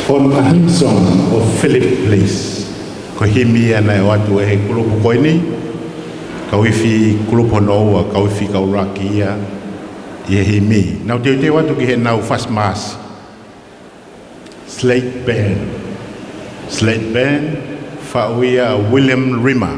On a hymn song of Philip, please. Ko himi ana e watu e kulupu koini, kawifi kulupu noa, kawifi kauraki ia, ia himi. Nau te watu ki he nau fast mass. Slate Band, Fauia William Rimmer.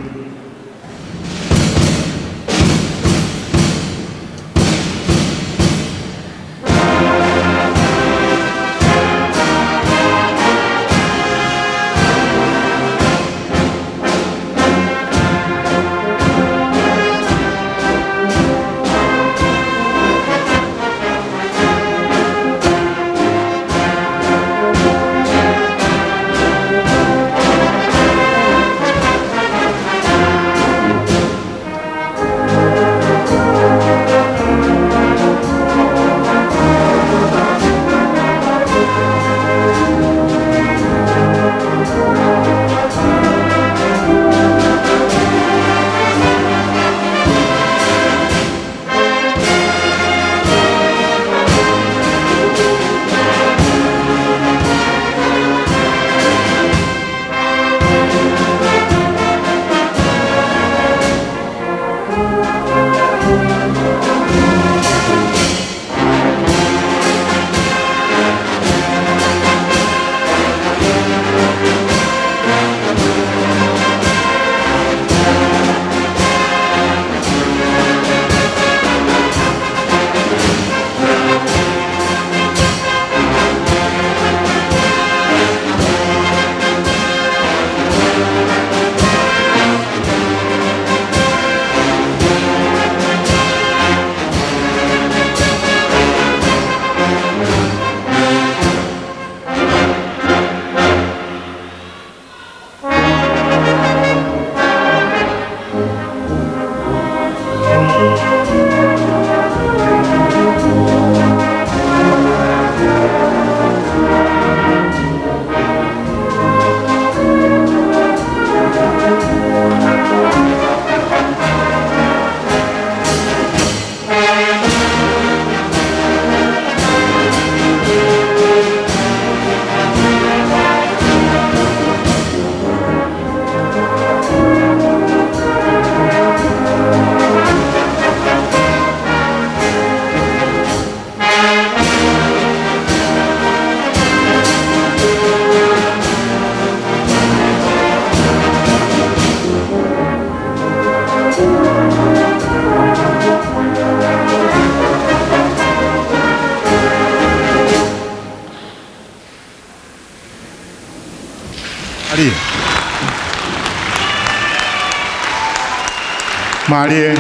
Marie,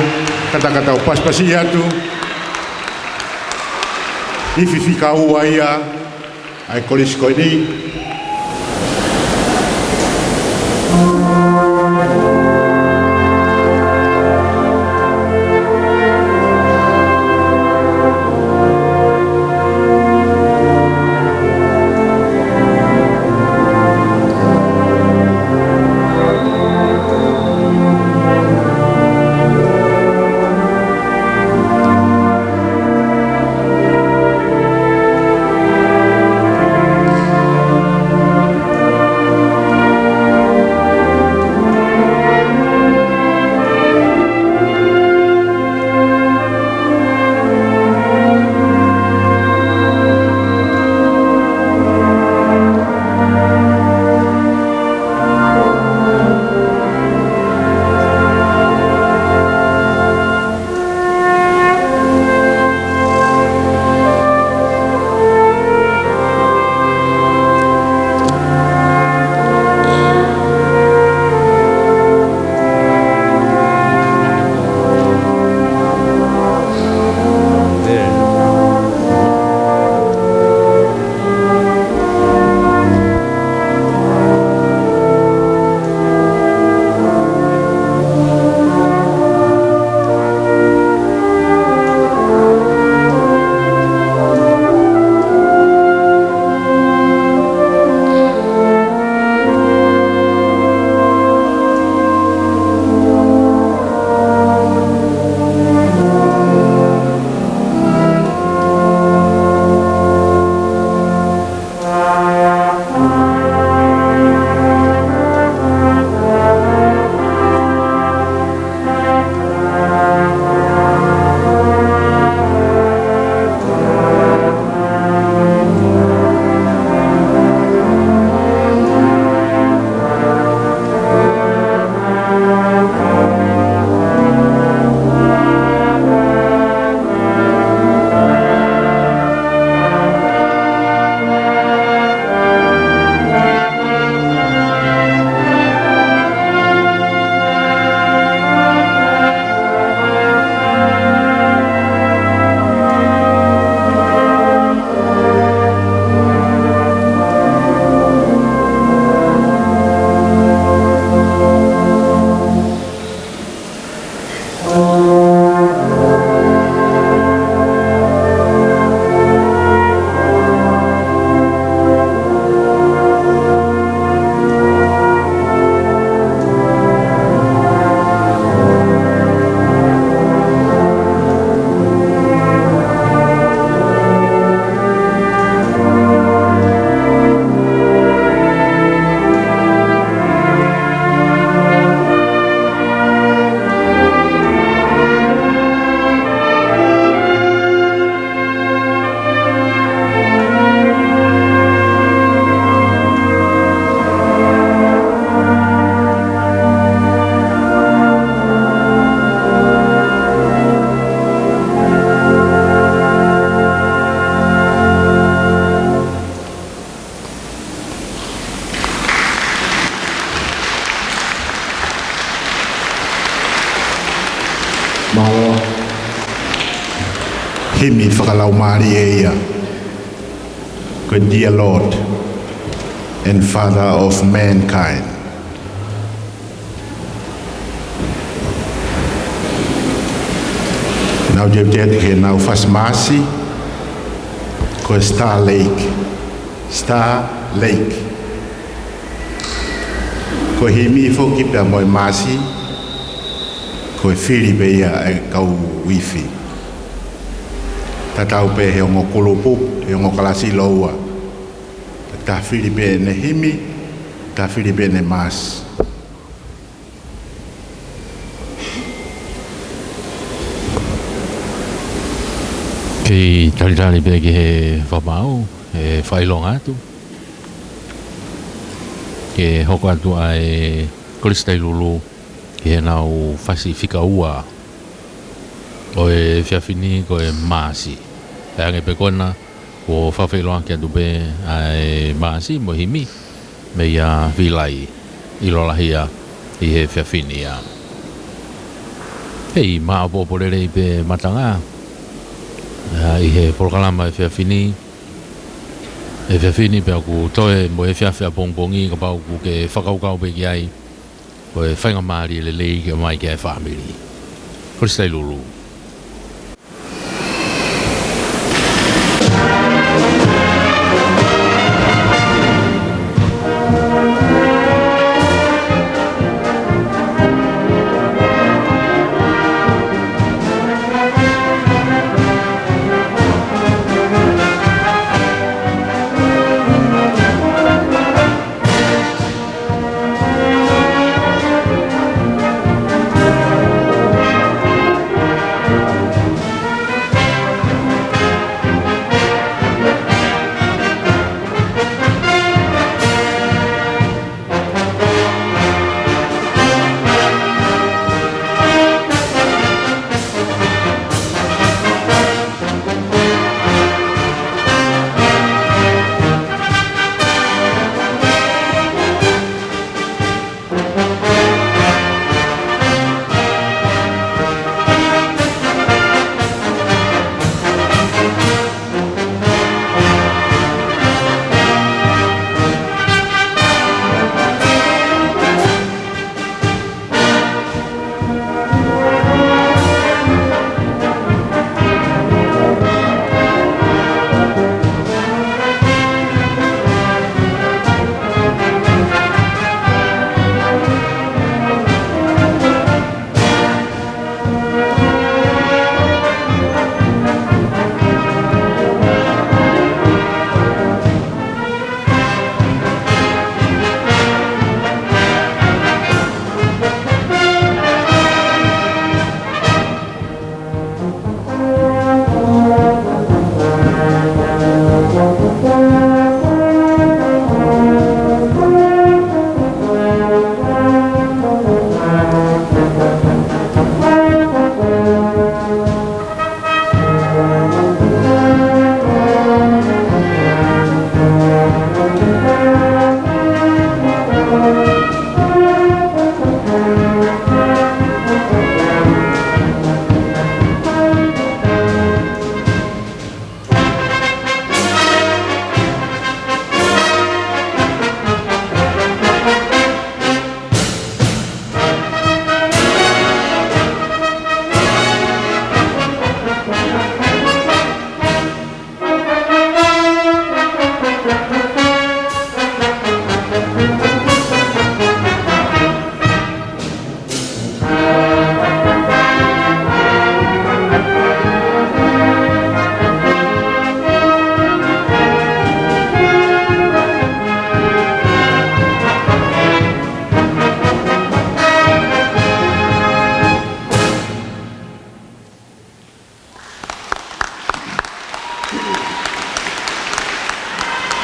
kata-kata o paspasi atu, ififika ua ia, ai kolisko ini. himi whakalau maari e ia. Ko dear Lord and Father of mankind. Now je ke now fast masi ko Star Lake. Ko himi foki pe moi masi ko Filipe ia e kau wifi. Tatau pe he ngo kolopu he ngo kalasi loa. Ta Filipe ne himi, ta Filipe ne mas. Ki talitali pe ki he whamau, he whailonga atu. Ke hoko atu ai kolistai lulu, ki he nau whasi whika ua. O e whiawhini ko e maasi. E ange pe kona, ko whawhailoa ki atu pe ai maasi mo himi, me ia Vilai, Ilolahia, i he whiawhini ia. Hei, maa poporere i pe matanga, i he polokalama e whiawhini pe aku toe mo e whiawhia pongpongi ka pau ku ke whakaukau pe ki ai ko e whainga maari le lei ke mai ke e whamiri. Koristai lulu.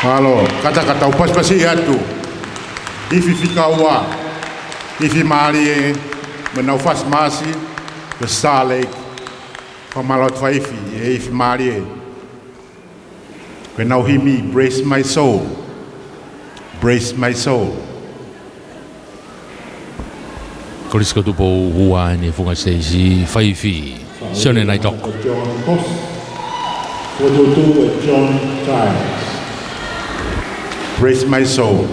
Halo, kata-kata upas pasi atu. Ifi fikaua, ifi mari menaufas masi, besalik, pamalot faifi, ifi mari. When now hear me, brace my soul, brace my soul. Korisko tupo hua ni funga seisi faifi, sione nai tok. 42 and John Giles. Praise my soul.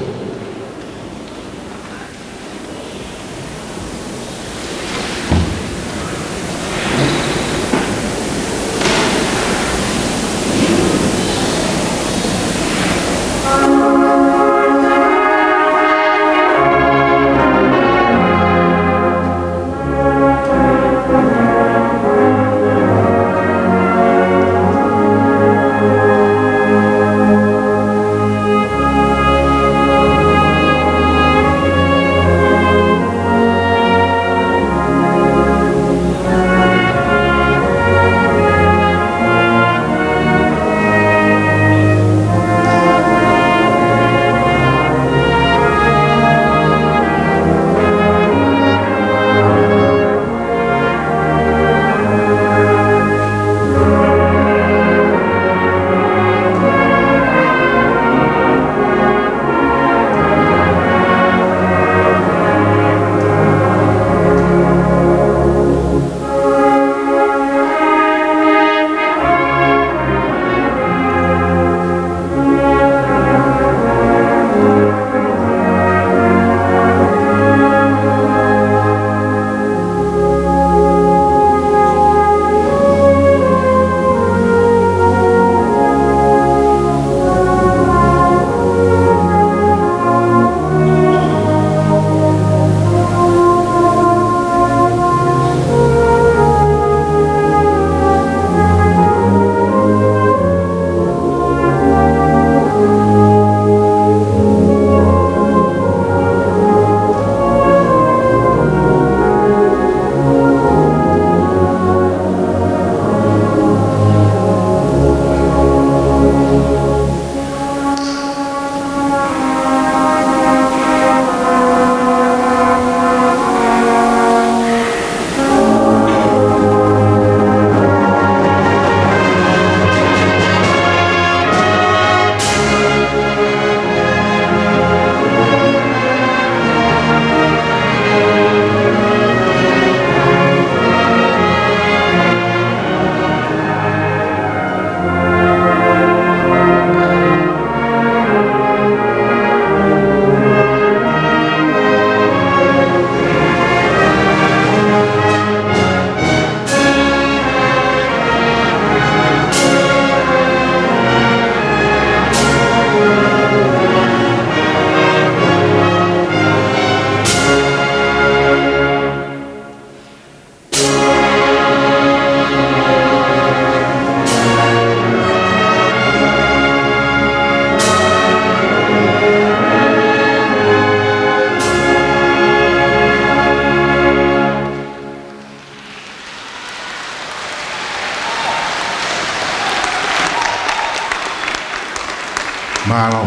Malo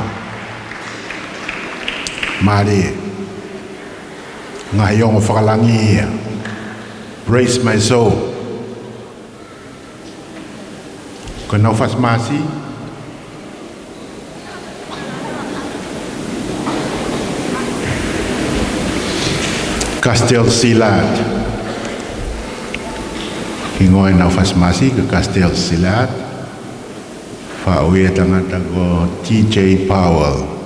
Mali ngayong whakalangi Praise my soul Kau fas masi Kastel Silat Kingoy na fas masi ke Kastel Silat Fauya tangan tago TJ Powell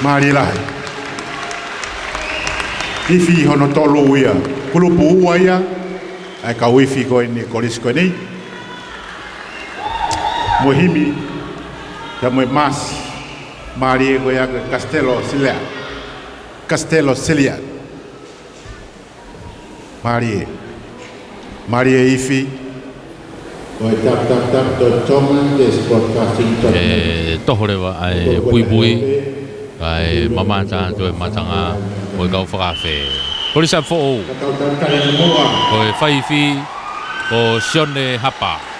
Mari lai. Ifi hono tolu ia. Kulupu ua ia. Ai ka wifi ko ini kolis ko ini. Mohimi. Ya mo mas. Mari ko ia Castello Silia. Mari ifi. Oi tap to Tonga des podcasting to. Tohorewa ai pui ai mama chan joy matanga oi kau whakafe. Kori sa fo oi whaifi o sione hapa.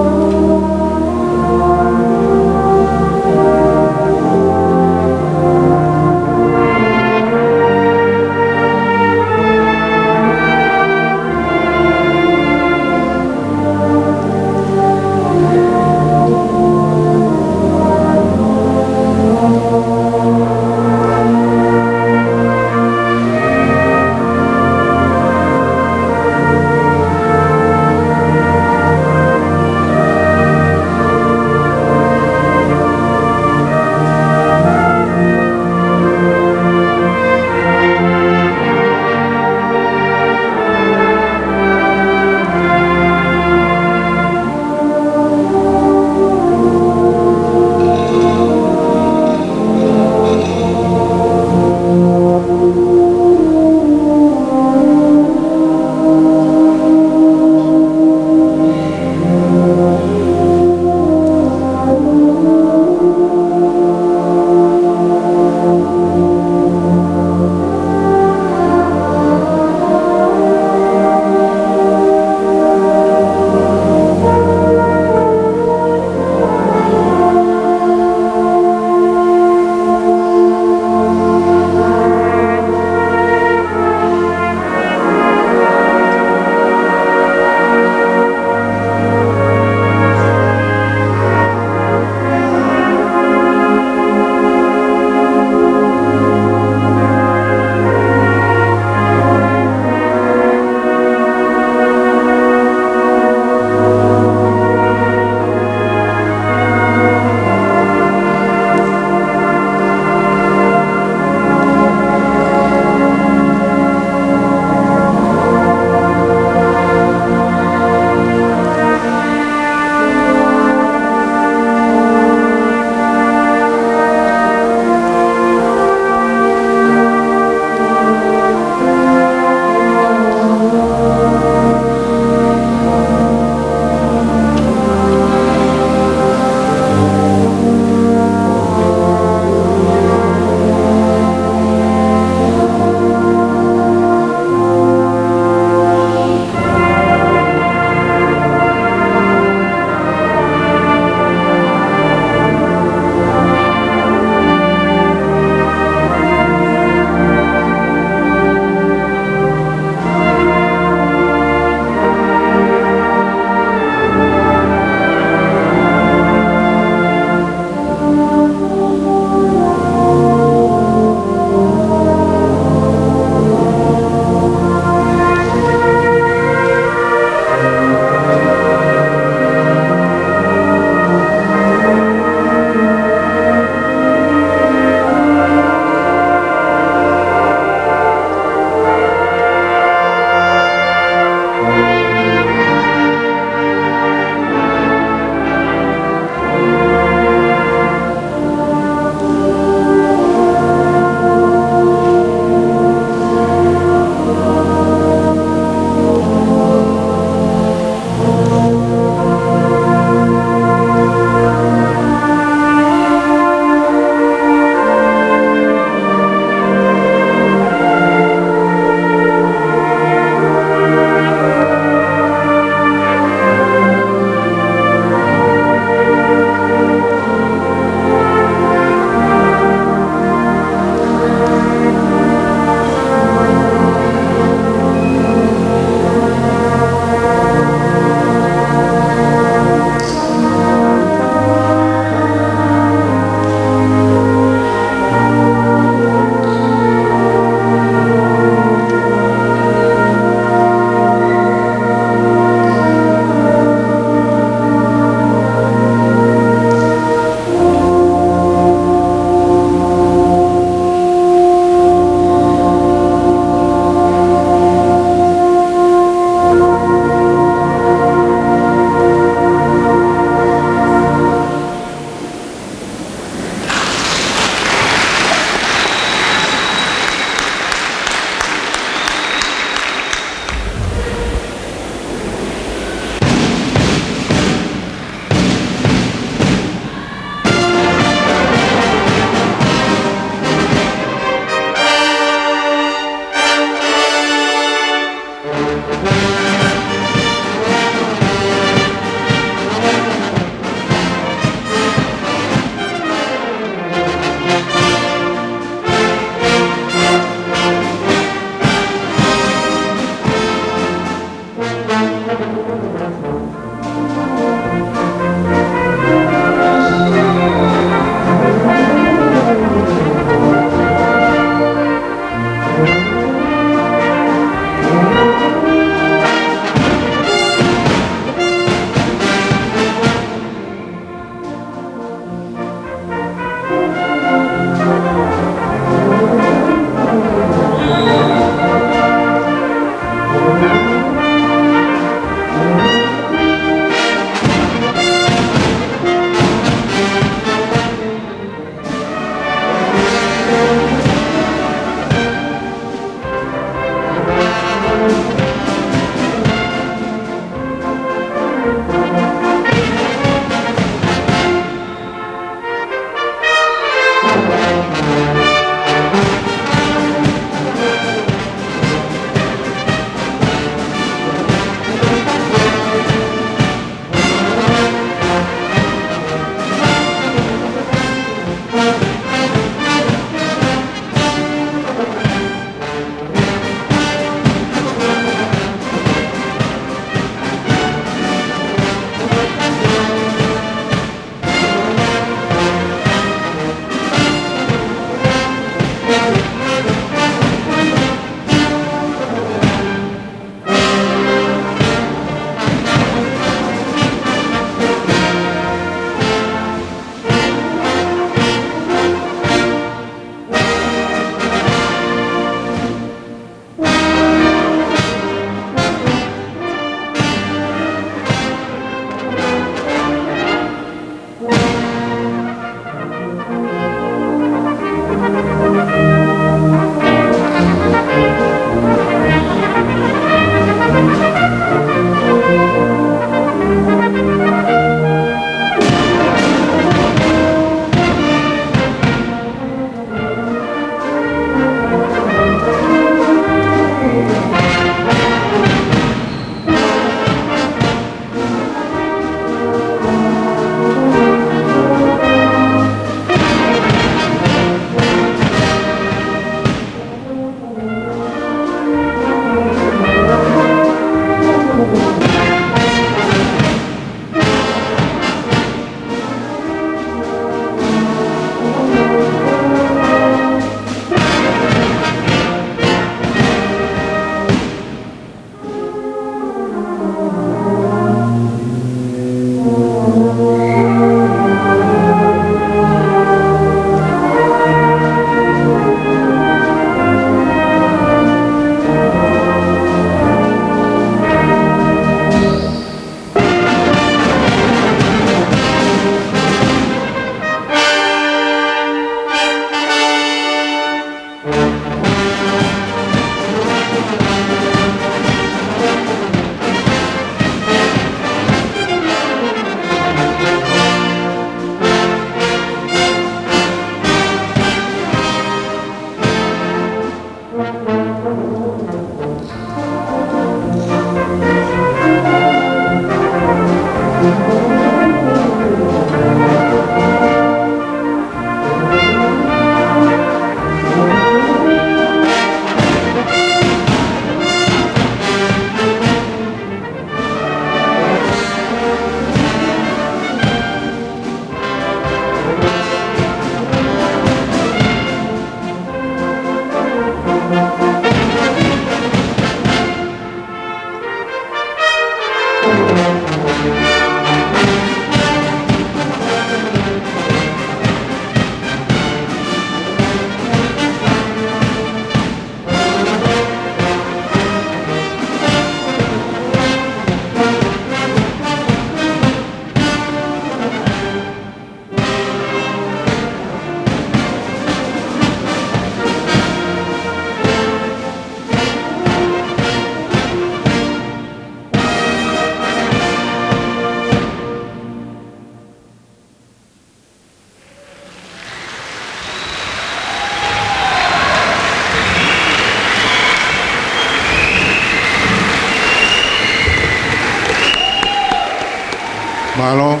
Malo,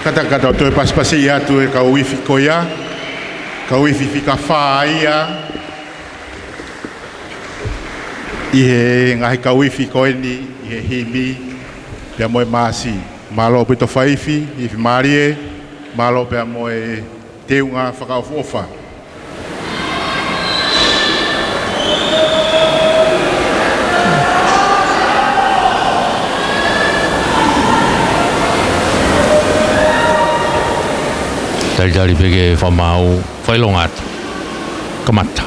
kata tu pas ia tu ka wifi koia, ka wifi fika fa ia. Ihe ngahi ka wifi koini, ihe himi, pia moe masi. Malo pito faifi, ifi marie, malo pia moe teunga whakaofofa. Tari pege whamau whailongata. Kamata.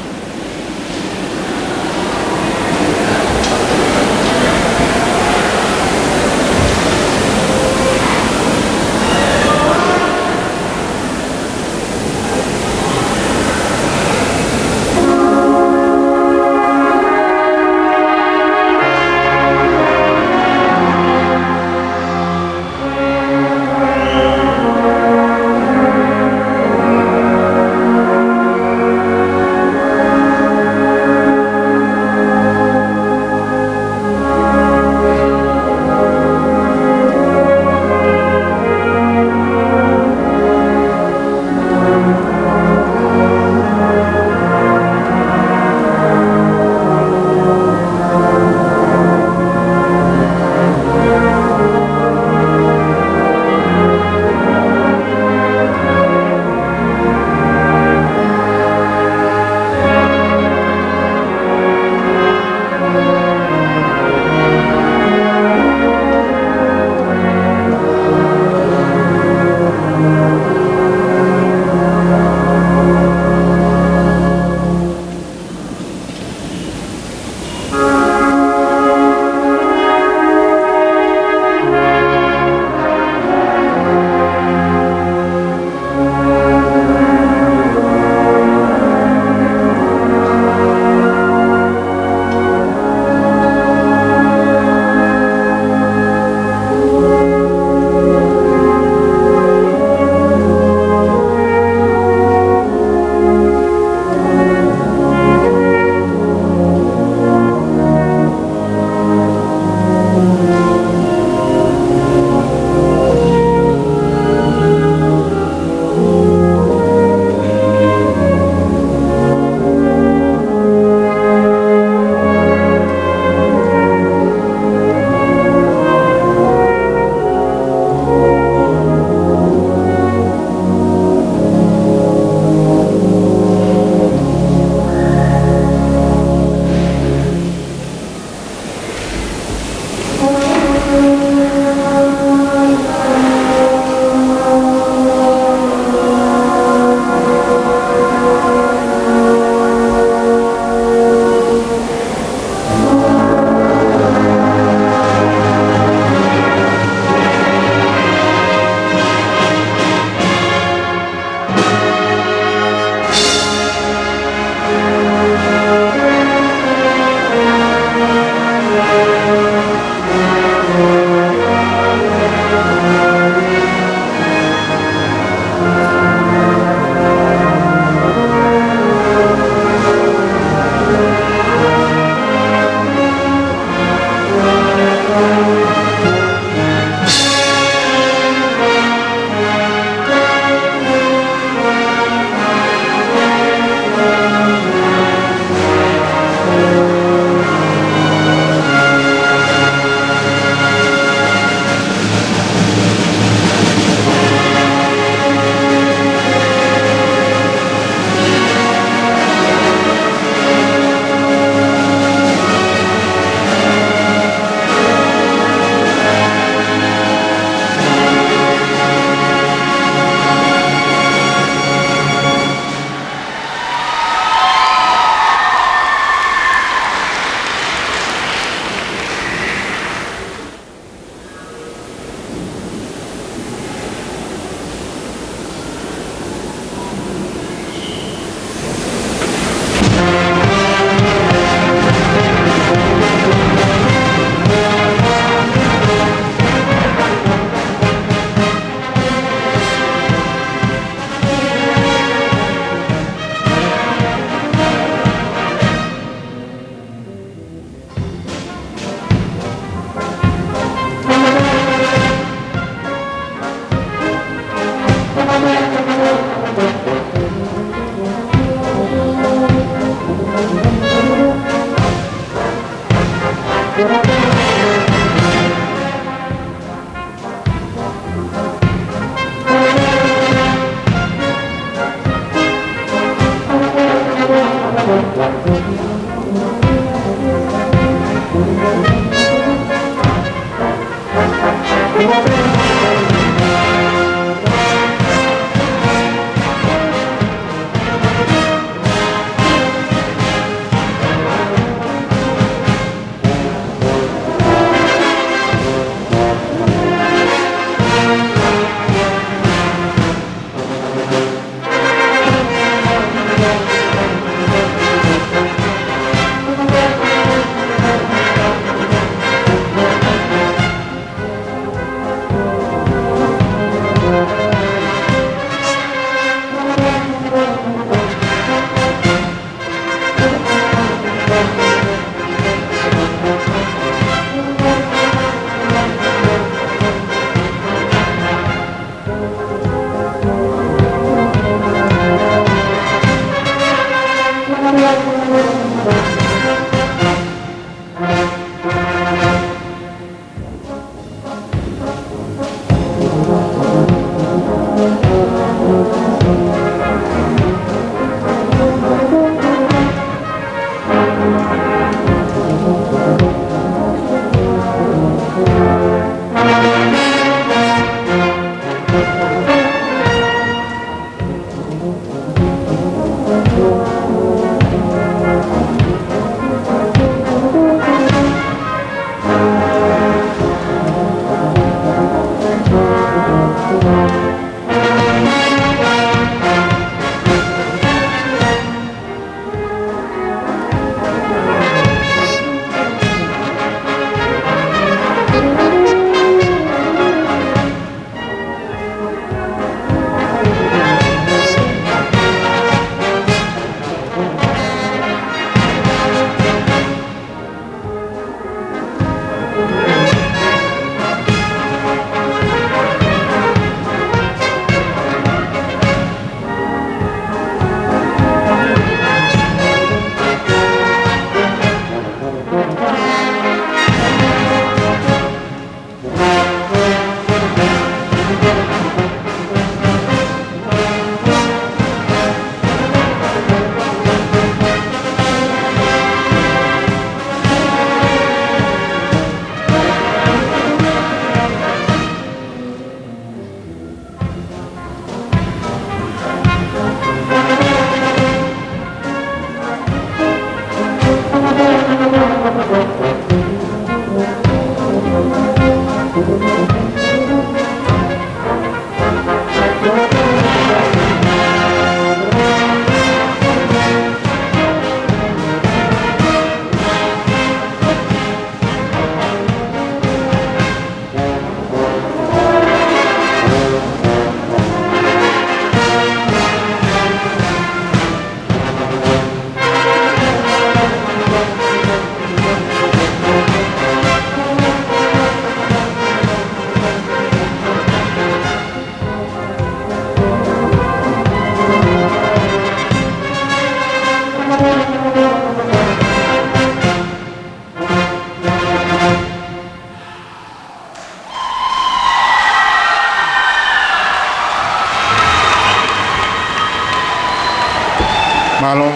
Malo.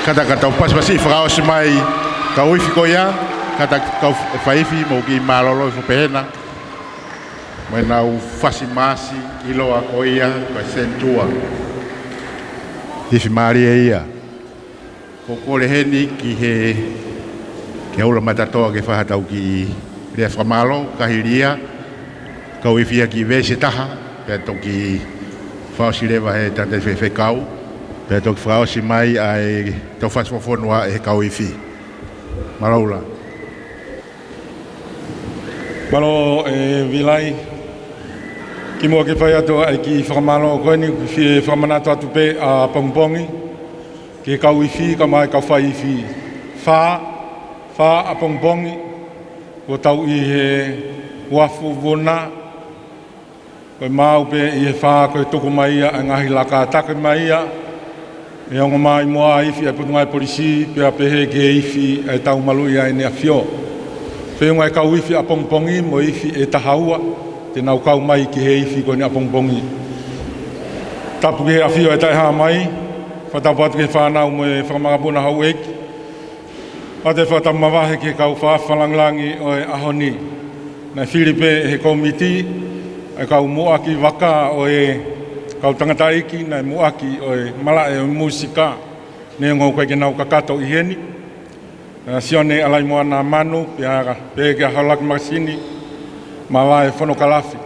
Kata kata pas pasi frau semai kau ifi ko ya kata kau faifi mo ki malo lo fu pena. Mena u fasi masi ilo a ko ia ka sentua. Ifi Maria ia. Ko ko le heni ki he ke ula matatoa ke fa tau ki le fa malo ka hiria kau ifi ki vese taha pe to ki fa si leva he tante fe kau. Petok frau si mai ai to fas fofonua e kau ifi. Malaula. Malo Vilai ki mo ke fai ato ai ki whakamalo koe ni ki whakamanato atu pe a pongpongi ki kau ifi ka mai kau whai ifi wha a pongpongi ko tau i he wafu wona koe mau pe i he wha koe tuku mai a ngahi laka take mai a e ongo mai moa ifi ai putungai polisi pe a pehe ke ifi ai tau malu ia e nea fio whiunga e kau ifi a pongpongi mo ifi e tahaua te nau kau mai ki he ifi ko ni a pongpongi tapu ke he a fio e tai haa mai whatapu atu ke whanau mo e whakamagapuna hau eki a te whatamawahe ke kau whawhalanglangi o e ahoni na Filipe he komiti e kau muaki waka o e kau tangata iki na muaki o e mala e musika ne ngau koe ke nau kakato i heni sione alai moa na manu pe ke halak masini mala e whono kalafi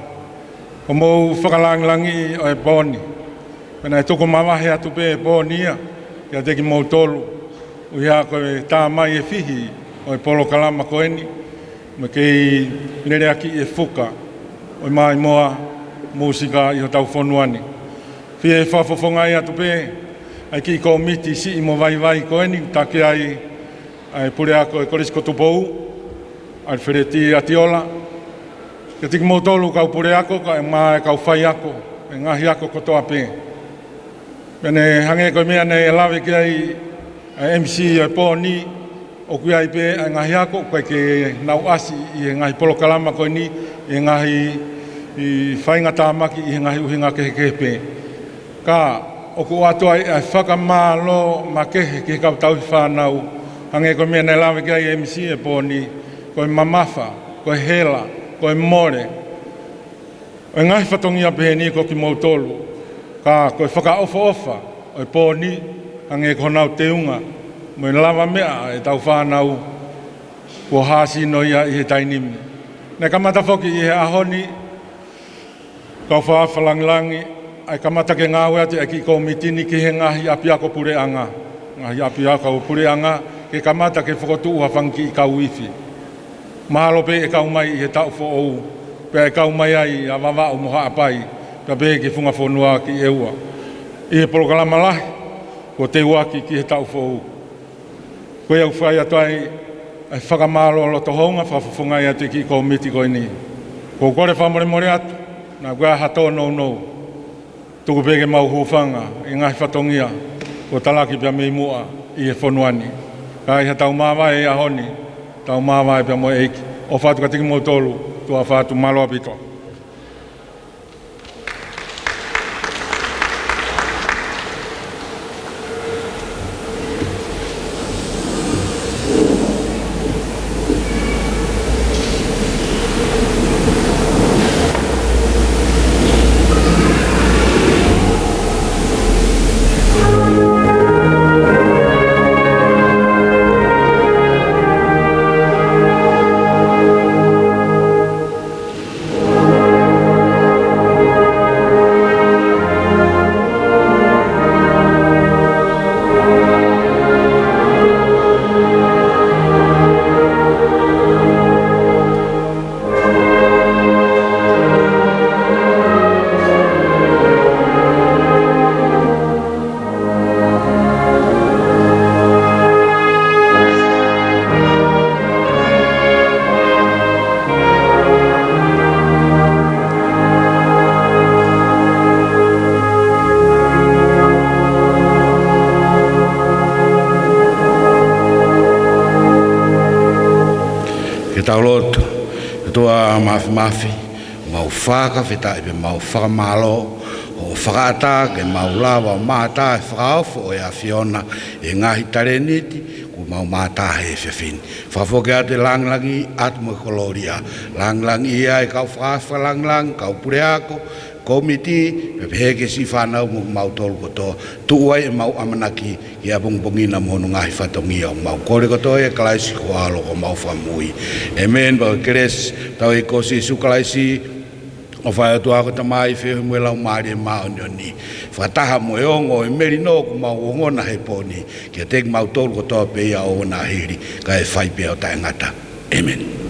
o mou whakalanglangi o e poni pena e toko mawahe atu pe e ponia kia teki mou tolu uia koe tā mai e fihi o e polo kalama koeni me kei nere aki e fuka o e mai moa musika i ho tau whonuani fie e whafofongai atu pe ai ki ko miti si i mo vai koeni take ai pure ako e koris kotupou ai whereti atiola ke tiki mo tolu kau pure ako ka e maa e kau whai ako e ngahi ako kotoa pe pene hange koe mea ne e lawe ki ai MC e pōni o kui ai pe e ngahi ako koe ke nau asi i e ngahi polo kalama koe ni i e ngahi i whainga tāmaki i e ngahi uhinga kehe pe ka o ku atua e whakamalo ma kehe ke kau tau whanau hange koe mea ne lawe ki ai MC e pōni koe mamafa, koe hela, koe more o e ngahi whatongia pe ni ko ki mautolu ka koe whaka ofa o e pōni hange ko nau te unga mo e lawa mea e tau whanau ko hasi no ia i he tainimi ne kamata whoki i he ahoni kau whawhalanglangi ai kamata ke ngāwe ati e ki komitini ki he ngahi api ako pure anga ngahi api ako pure anga ke kamata ke whakotu uha whanki i kau ifi mahalo pe e kau mai i he tau whoou pe e kau mai ai a wawa o moha apai pe pe ke whunga whonua ki eua i he polokalama lahi ko te uaki ki he tau whoou koe au whai atuai ai whakamalo lo tohonga whawhawhungai atu ki komiti koe ni ko kore whamore more atu na kua hato no tuku peke mau hufanga i ngahi whatongia ko talaki pia mei mua i he whonuani ka i he tau mawai e ahoni tau mawai pia mo eiki o whatu ka tiki mo tolu tua whatu malo apito Lotu, tua mafi mau whaka whita e mau whakamalo o whakata ke maulawa mata e whakaofo o ea whiona e ngahi tareniti ku mau mata he whiawhini. Whafoke ate langlangi atu mo koloria. Langlangi ia e kau whakawha langlang, kau pureako, komiti, pepeheke si whanau mo mau tolu koto. Tuuai e mau amanaki i a bongbongina mono ngahi whatongia o mau. Kore koto e kalaisi ko alo ko mau whamui. E men ba keres tau e kosi su kalaisi o whai atu ako tamai whio mue lau maari e mao nioni. Whataha mo e ongo e meri no ku mau ongona he poni. Kia teki mau tolu koto pe ia o na hiri ka e whai pe o tae ngata. Amen.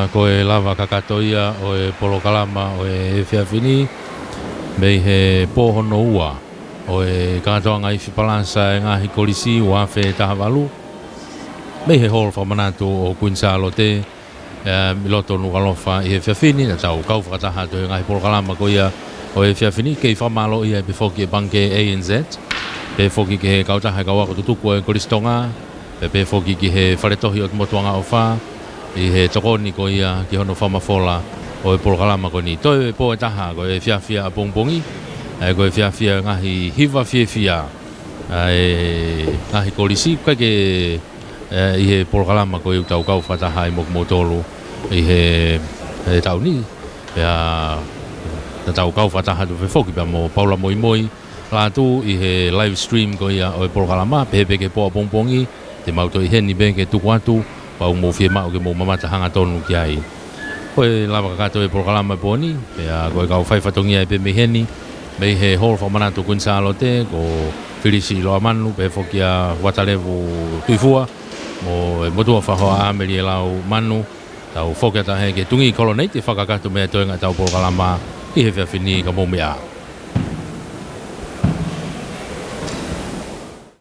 Ko e lava kakatoia o e polokalama o e whiawhini mei he pōhono ua o e katoanga i whipalansa e ngahi kolisi o awhe tahawalu mei he hol whamanatu o Queen Salote miloto Nuku'alofa i he whiawhini na tau kau whakataha to e ngahi polokalama ko ia o e whiawhini kei whamalo ia pe whoki e banke ANZ pe whoki ki he kautaha e kawako tutuku e kolisi Tonga pe whoki ki he wharetohi o tumotuanga o wha i he tokoni ko ia ki hono whamafola o e polokalama ko ni. Toi e po e taha ko e whiawhia a pongpongi, ko e whiawhia ngahi hiwa whiawhia ngahi kolisi, kai ke i he polokalama ko i utau kau whataha i mokumotolu i he tau ni. Pea tau kau whataha tu whefoki pea mo Paula Moimoi, Latu i he live stream ko ia o e polokalama, pehe ke po a pongpongi, te mauto i heni benke tuku atu, pau mo fie mau ke mo mamata hanga tonu ki ai. Koe lava kakato e polokalama e pōni, pea koe kau whaifatongia e pe meheni, mei he hol whamanatu Queen Salote, ko whirisi loa manu, pe whokia watalevu tuifua, mo e motua whahoa ameri e lau manu, tau whokia tahe ke tungi kolonei te whakakato mea toenga tau polokalama, i he whiawhini ka mōmea.